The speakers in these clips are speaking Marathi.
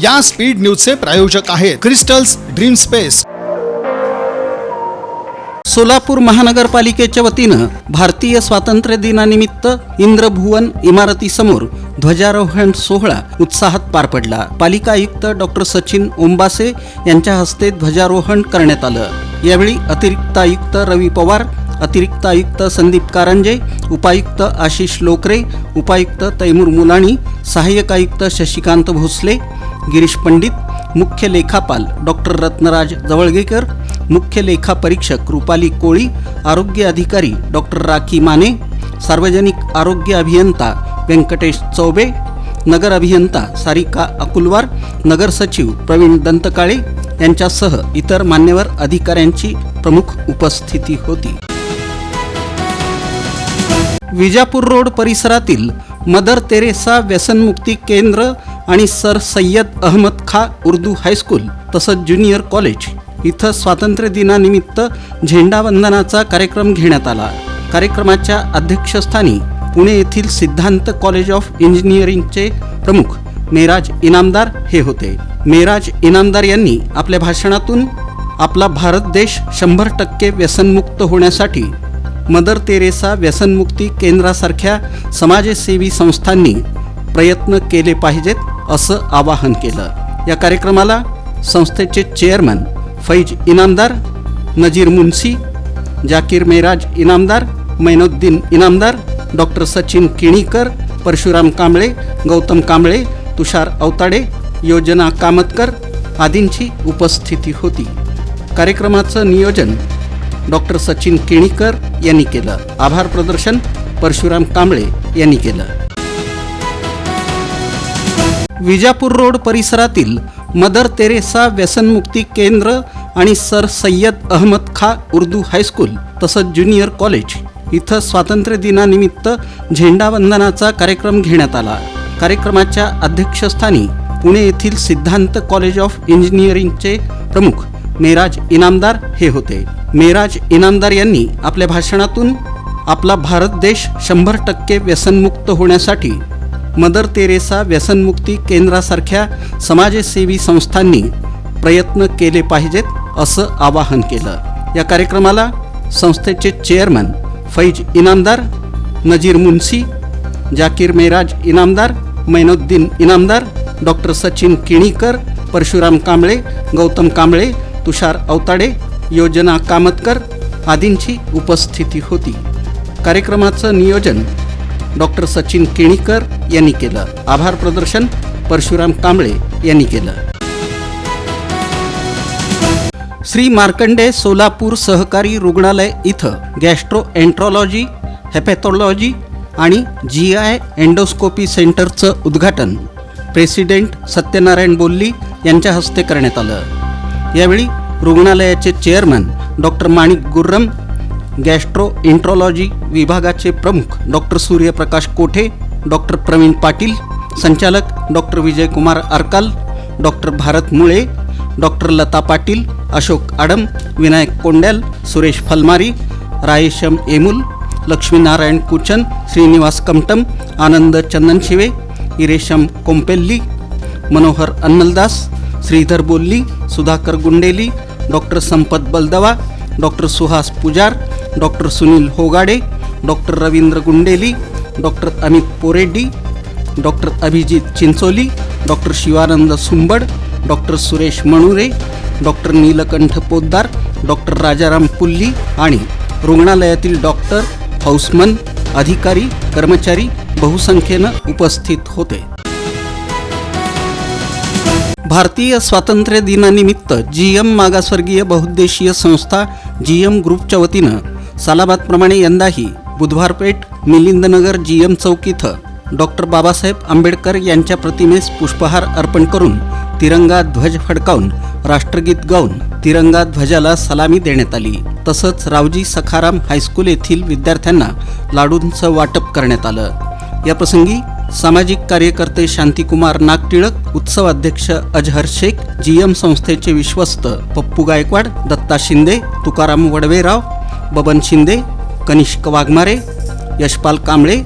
या स्पीड न्यूजचे प्रायोजक आहेत क्रिस्टल्स ड्रीम स्पेस। सोलापूर महानगरपालिकेच्या वतीनं भारतीय स्वातंत्र्य दिनानिमित्त इंद्रभुवन इमारतीसमोर ध्वजारोहण सोहळा उत्साहात पार पडला। पालिका आयुक्त डॉक्टर सचिन ओंबासे यांच्या हस्ते ध्वजारोहण करण्यात आलं। यावेळी अतिरिक्त आयुक्त रवी पवार, अतिरिक्त आयुक्त संदीप कारंजे, उपायुक्त आशिष लोकरे, उपायुक्त तैमूर मुलाणी, सहाय्यक आयुक्त शशिकांत भोसले, गिरीश पंडित, मुख्य लेखापाल डॉक्टर रत्नराज जवळगेकर, मुख्य लेखा परीक्षक रुपाली कोळी, आरोग्य अधिकारी डॉक्टर राखी माने, सार्वजनिक आरोग्य अभियंता व्यंकटेश चौबे, नगर अभियंता सारिका अकुलवार, नगर सचिव प्रवीण दंतकाळे यांच्यासह इतर मान्यवर अधिकाऱ्यांची प्रमुख उपस्थिती होती। विजापूर रोड परिसरातील मदर तेरेसा व्यसनमुक्ती केंद्र आणि सर सय्यद अहमद खा उर्दू हायस्कूल तसंच ज्युनियर कॉलेज इथं स्वातंत्र्य दिनानिमित्त झेंडावंदनाचा कार्यक्रम घेण्यात आला। कार्यक्रमाच्या अध्यक्षस्थानी पुणे येथील सिद्धांत कॉलेज ऑफ इंजिनिअरिंगचे प्रमुख मेराज इनामदार हे होते। मेराज इनामदार यांनी आपल्या भाषणातून आपला भारत देश 100% व्यसनमुक्त होण्यासाठी मदर तेरेसा व्यसनमुक्ती केंद्रासारख्या समाजसेवी संस्थांनी प्रयत्न केले पाहिजेत असं आवाहन केलं। या कार्यक्रमाला संस्थेचे चेअरमन फैज इनामदार, नजीर मुन्सी, जाकीर मेराज इनामदार, मैनुद्दीन इनामदार, डॉक्टर सचिन किणीकर, परशुराम कांबळे, गौतम कांबळे, तुषार अवताडे, योजना कामतकर आदींची उपस्थिती होती। कार्यक्रमाचं नियोजन डॉक्टर सचिन किणीकर यांनी केलं। आभार प्रदर्शन परशुराम कांबळे यांनी केलं। विजापूर रोड परिसरातील मदर तेरेसा व्यसनमुक्ती केंद्र आणि सर सय्यद अहमद खा उर्दू हायस्कूल तसंच ज्युनियर कॉलेज इथं स्वातंत्र्य दिनानिमित्त झेंडावंदनाचा कार्यक्रम घेण्यात आला। कार्यक्रमाच्या अध्यक्षस्थानी पुणे येथील सिद्धांत कॉलेज ऑफ इंजिनिअरिंगचे प्रमुख मेराज इनामदार हे होते। मेराज इनामदार यांनी आपल्या भाषणातून आपला भारत देश 100% व्यसनमुक्त होण्यासाठी मदर तेरेसा व्यसनमुक्ती केंद्रासारख्या समाजसेवी संस्थांनी प्रयत्न केले पाहिजेत असं आवाहन केलं। या कार्यक्रमाला संस्थेचे चेअरमन फैज इनामदार, नजीर मुन्सी, जाकीर मेराज इनामदार, मैनुद्दीन इनामदार, डॉक्टर सचिन किणीकर, परशुराम कांबळे, गौतम कांबळे, तुषार अवताडे, योजना कामतकर आदींची उपस्थिती होती। कार्यक्रमाचं नियोजन डॉक्टर सचिन किणीकर यांनी केलं। आभार प्रदर्शन परशुराम कांबळे यांनी केलं। श्री मार्कंडे सोलापूर सहकारी रुग्णालय इथं गॅस्ट्रोएंट्रोलॉजी, हेपॅथॉलॉजी आणि GI एंडोस्कोपी सेंटरचं उद्घाटन प्रेसिडेंट सत्यनारायण बोल्ली यांच्या हस्ते करण्यात आलं। यावेळी रुग्णालयाचे चेअरमन डॉक्टर माणिक गुर्रम, गॅस्ट्रोएंट्रोलॉजी विभागाचे प्रमुख डॉक्टर सूर्यप्रकाश कोठे, डॉक्टर प्रवीण पाटील, संचालक doctor Vijaykumar Arkal, doctor Bharat Mule, doctor Lata Patil, Ashok Adam, Vinayak Kondyal, Suresh Phalmari, Rayesham Emul, Laxminarayan Kuchan, Shrinivas Kamtam, Anand Chandanshive, Iresham Kompelli, Manohar Annaldas, Shridhar Bolli, Sudhakar Gundeli, doctor Sampat Baldawa, doctor Suhas Pujar, doctor Sunil Hogade, doctor Ravindra Gundeli, doctor Amit Poreddy, doctor Abhijit Chincholi, doctor Shivanand Sumbad, doctor Suresh Manure, doctor Neelkanth Poddar, doctor Rajaram Pulli आणि रुग्णालयातील डॉक्टर, हाऊसमन, अधिकारी, कर्मचारी बहुसंख्येनं उपस्थित होते। भारतीय स्वातंत्र्य दिनानिमित्त GM मागासवर्गीय बहुउद्देशीय संस्था GM ग्रुपच्या वतीनं सालाबादप्रमाणे यंदाही बुधवारपेठ, मिलिंदनगर GM चौक इथं डॉक्टर बाबासाहेब आंबेडकर यांच्या प्रतिमेस पुष्पहार अर्पण करून तिरंगा ध्वज फडकावून राष्ट्रगीत गाऊन तिरंगा ध्वजाला सलामी देण्यात आली। तसंच रावजी सखाराम हायस्कूल येथील विद्यार्थ्यांना लाडूंचं वाटप करण्यात आलं। या प्रसंगी सामाजिक कार्यकर्ते शांतिकुमार नागटिळक, उत्सव अध्यक्ष अजहर शेख, GM संस्थेचे विश्वस्त पप्पू गायकवाड, दत्ता शिंदे, तुकाराम वडवेराव, बबन शिंदे, कनिष्क वाघमारे, यशपाल कांबळे,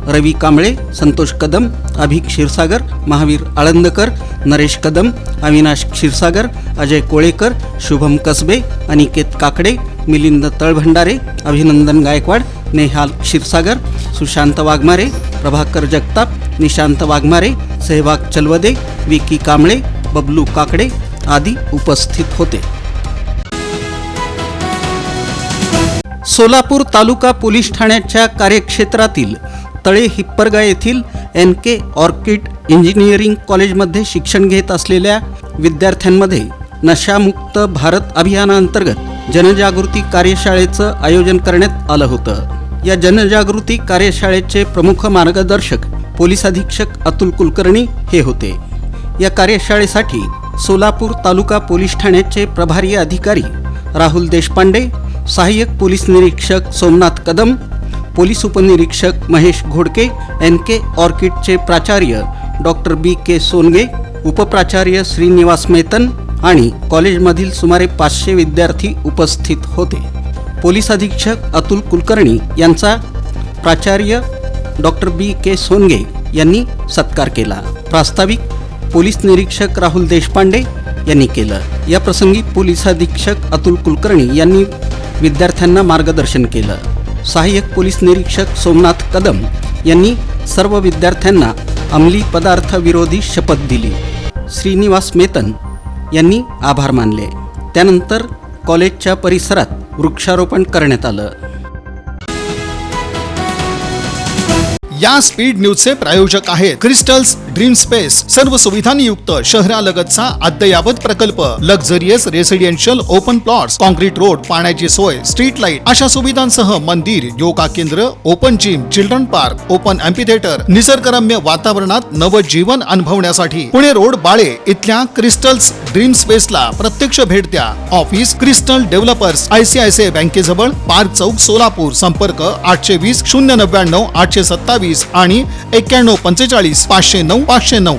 रवी कांबळे, संतोष कदम, अभिक क्षीरसागर, महावीर आळंदकर, नरेश कदम, अविनाश क्षीरसागर, अजय कोळेकर, शुभम कसबे, अनिकेत काकडे, मिलिंद तळभंडारे, अभिनंदन गायकवाड, नेहाल क्षीरसागर, सुशांत वाघमारे, प्रभाकर जगताप, निशांत वाघमारे, सहवाग चलवदे, विकी कांबळे, बबलू काकडे आदी उपस्थित होते. सोलापूर तालुका पोलीस ठाण्याच्या कार्यक्षेत्रातील तळे हिप्परगा येथील NK ऑर्किड इंजिनिअरिंग कॉलेजमध्ये शिक्षण घेत असलेल्या विद्यार्थ्यांमध्ये नशामुक्त भारत अभियानांतर्गत जनजागृती कार्यशाळेचं आयोजन करण्यात आलं होतं. या जनजागृती कार्यशाळेचे प्रमुख मार्गदर्शक पोलीस अधीक्षक अतुल कुलकर्णी हे होते. या कार्यशाळेसाठी सोलापूर तालुका पोलीस ठाण्याचे प्रभारी अधिकारी राहुल देशपांडे, सहाय्यक पोलीस निरीक्षक सोमनाथ कदम, पोलीस उपनिरीक्षक महेश घोडके, NK ऑर्किडचे प्राचार्य डॉक्टर BK सोनगे, उपप्राचार्य श्रीनिवास मेतन आणि कॉलेजमधील सुमारे 500 विद्यार्थी उपस्थित होते. पोलीस अधीक्षक अतुल कुलकर्णी यांचा प्राचार्य डॉक्टर BK सोनगे यांनी सत्कार केला. प्रास्ताविक पोलीस निरीक्षक राहुल देशपांडे यांनी केलं. या प्रसंगी पोलीस अधीक्षक अतुल कुलकर्णी यांनी विद्यार्थ्यांना मार्गदर्शन केलं. सहाय्यक पोलीस निरीक्षक सोमनाथ कदम यांनी सर्व विद्यार्थ्यांना अंमली पदार्थ विरोधी शपथ दिली. श्रीनिवास मेतन यांनी आभार मानले. त्यानंतर कॉलेजच्या परिसरात वृक्षारोपण करण्यात आलं. या स्पीड न्यूजचे प्रायोजक आहेत क्रिस्टल्स ड्रीम स्पेस. सर्व सुविधांनी युक्त शहरालगतचा अद्ययावत प्रकल्प, luxurious residential open plots, concrete road, पाण्याची सोय, स्ट्रीट लाईट अशा सुविधांसह मंदिर, योगा केंद्र, open gym, children park, open amphitheatre, निसर्गरम्य वातावरणात नवजीवन अनुभवण्यासाठी पुणे रोड बाळे इथल्या क्रिस्टल्स ड्रीम स्पेसला प्रत्यक्ष भेट द्या. ऑफिस क्रिस्टल डेव्हलपर्स, ICICI बँकेजवळ, पार्क चौक, सोलापूर. संपर्क 820 099 827 आणि 91 45 509 509.